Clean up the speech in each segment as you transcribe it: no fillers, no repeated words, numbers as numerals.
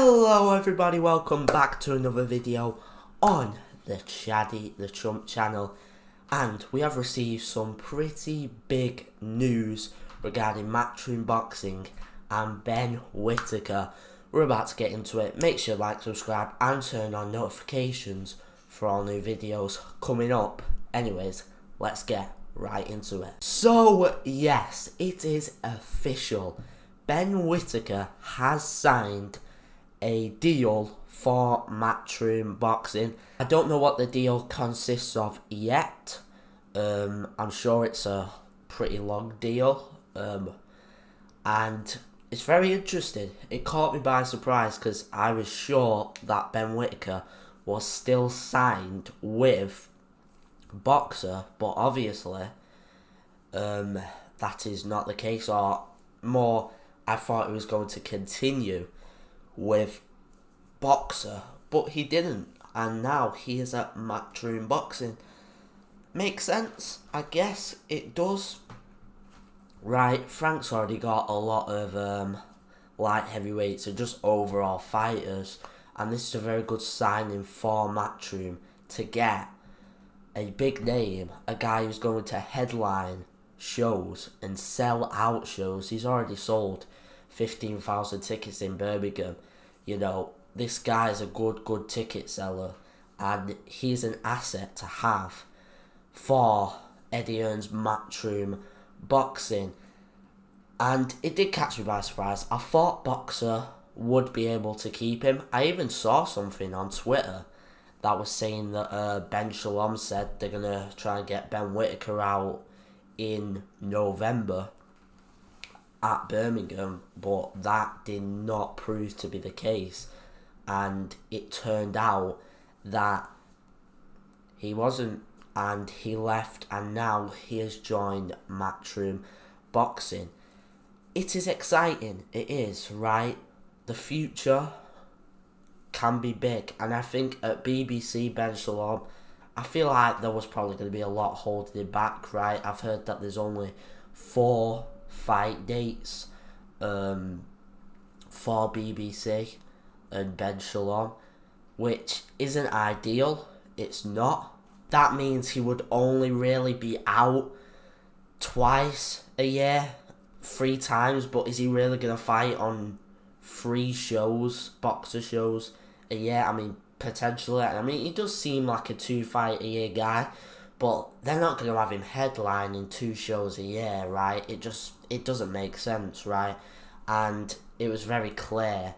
Hello everybody, welcome back to another video on the Chump channel, and we have received some pretty big news regarding Matchroom boxing and Ben Whittaker. We're about to get into it. Make sure to like, subscribe and turn on notifications for all new videos coming up. Anyways, let's get right into it. So yes, it is official. Ben Whittaker has signed a deal for Matchroom boxing. I don't know what the deal consists of yet. I'm sure it's a pretty long deal. And it's very interesting. It caught me by surprise because I was sure that Ben Whittaker was still signed with Boxer, but obviously that is not the case, or more, I thought he was going to continue with Boxer, but he didn't, and now he is at Matchroom boxing. Makes sense, I guess it does. Right, Frank's already got a lot of light heavyweights and just overall fighters, and this is a very good signing for Matchroom to get a big name, a guy who's going to headline shows and sell out shows. He's already sold 15,000 tickets in Birmingham. You know, this guy's a good ticket seller, and he's an asset to have for Eddie Hearn's Matchroom boxing. And it did catch me by surprise. I thought Boxer would be able to keep him. I even saw something on Twitter that was saying that Ben Shalom said they're going to try and get Ben Whittaker out in November at Birmingham, but that did not prove to be the case, and it turned out that he wasn't, and he left, and now he has joined Matchroom boxing. It is exciting, it is, right? The future can be big, and I think at BBC, Ben Shalom, I feel like there was probably going to be a lot holding him back, right? I've heard that there's only 4 fight dates for BBC and Ben Shalom, which isn't ideal. It's not. That means he would only really be out twice a year, 3 times, but is he really going to fight on 3 shows, boxer shows a year? I mean, potentially. I mean, he does seem like a 2 fight a year guy, but they're not going to have him headlining 2 shows a year, right? It doesn't make sense, right? And it was very clear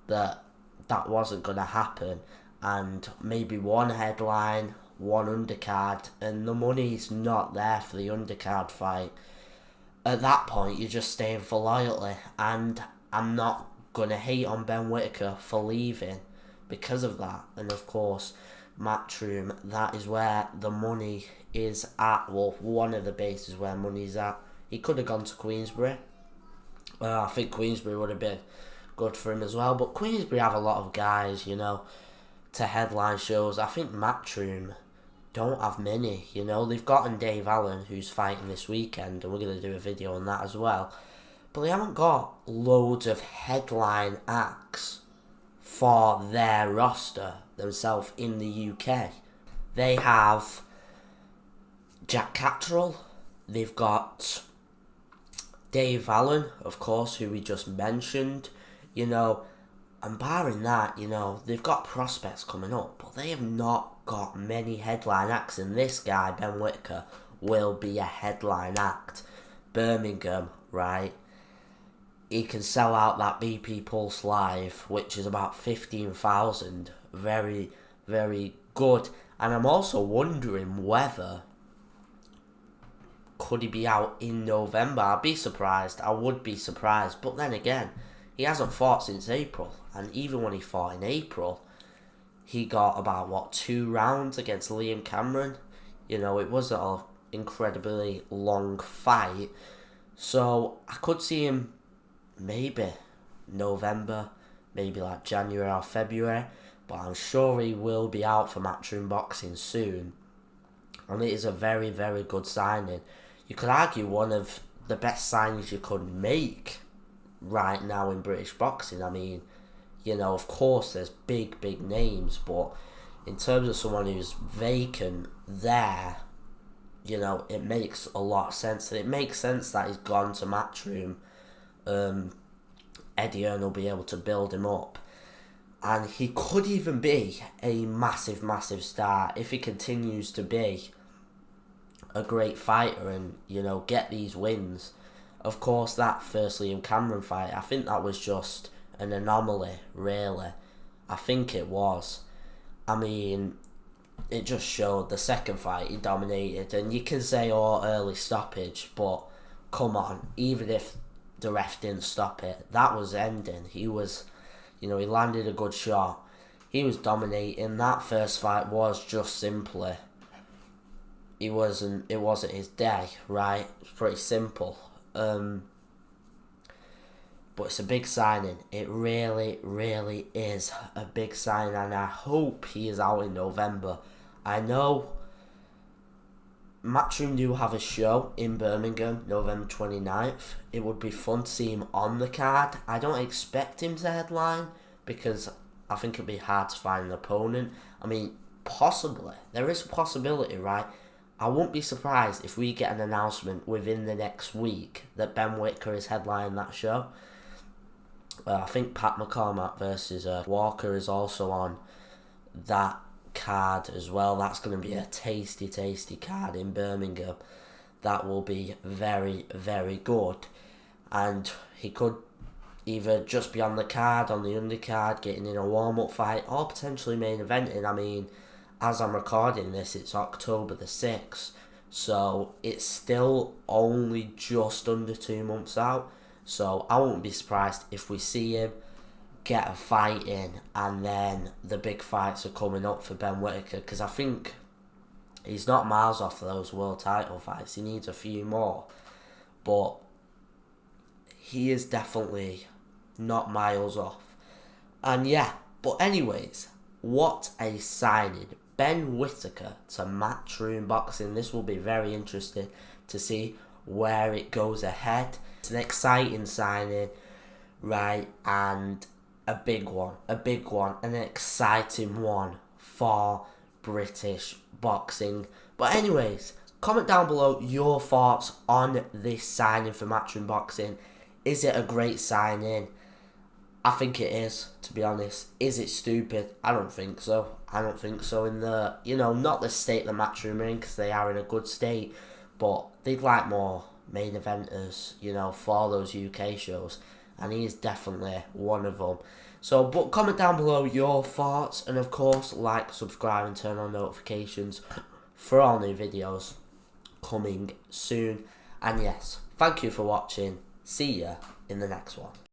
that that wasn't going to happen. And maybe 1 headline, 1 undercard, and the money's not there for the undercard fight. At that point, you're just staying for loyalty. And I'm not going to hate on Ben Whittaker for leaving because of that. And of course, Matchroom, that is where the money is at. Well, one of the bases where money's at. He could have gone to Queensbury. I think Queensbury would have been good for him as well. But Queensbury have a lot of guys, you know, to headline shows. I think Matchroom don't have many, you know. They've gotten Dave Allen, who's fighting this weekend, and we're going to do a video on that as well. But they haven't got loads of headline acts for their roster themselves in the UK. They have Jack Catterall, they've got Dave Allen, of course, who we just mentioned, you know, and barring that, you know, they've got prospects coming up, but they have not got many headline acts, and this guy, Ben Whittaker, will be a headline act. Birmingham, right? He can sell out that BP Pulse Live, which is about 15,000. Very, very good. And I'm also wondering whether could he be out in November. I'd be surprised. I would be surprised. But then again, he hasn't fought since April. And even when he fought in April, he got about, 2 rounds against Liam Cameron. You know, it wasn't an incredibly long fight. So I could see him maybe November, maybe like January or February, but I'm sure he will be out for Matchroom boxing soon, and it is a very, very good signing. You could argue one of the best signings you could make right now in British boxing. I mean, You know, of course, there's big names, but in terms of someone who's vacant there, you know, it makes a lot of sense. And it makes sense that he's gone to Matchroom. Eddie Earn will be able to build him up. And he could even be a massive star if he continues to be a great fighter and, you know, get these wins. Of course, that first Liam Cameron fight, I think that was just an anomaly, really. I think it was. I mean, it just showed the second fight he dominated, and you can say, oh, early stoppage, but come on, even if the ref didn't stop it, that was ending. He was, you know, he landed a good shot. He was dominating. That first fight was just simply, it wasn't his day, right? It was pretty simple. But it's a big signing. It really is a big signing, and I hope he is out in November. I know Matchroom do have a show in Birmingham, November 29th. It would be fun to see him on the card. I don't expect him to headline because I think it'd be hard to find an opponent. I mean, possibly. There is a possibility, right? I won't be surprised if we get an announcement within the next week that Ben Whittaker is headlining that show. I think Pat McCormack versus Walker is also on that card as well. That's going to be a tasty card in Birmingham. That will be very good. And he could either just be on the card, on the undercard, getting in a warm-up fight, or potentially main eventing. I mean, as I'm recording this, it's October the 6th, so it's still only just under 2 months out. So I won't be surprised if we see him get a fight in, and then the big fights are coming up for Ben Whittaker, because I think he's not miles off those world title fights. He needs a few more, but he is definitely not miles off. And yeah, but anyways, what a signing. Ben Whittaker to Matchroom Boxing. This will be very interesting to see where it goes ahead. It's an exciting signing, right? And a big one, an exciting one for British boxing. But anyways, comment down below your thoughts on this signing for Matchroom Boxing. Is it a great signing? I think it is, to be honest. Is it stupid? I don't think so. In the, you know, not the state the Matchroom are in, because they are in a good state, but they'd like more main eventers, you know, for those UK shows, and he is definitely one of them. So, but comment down below your thoughts, and of course, like, subscribe, and turn on notifications for all new videos coming soon. And yes, thank you for watching. See ya in the next one.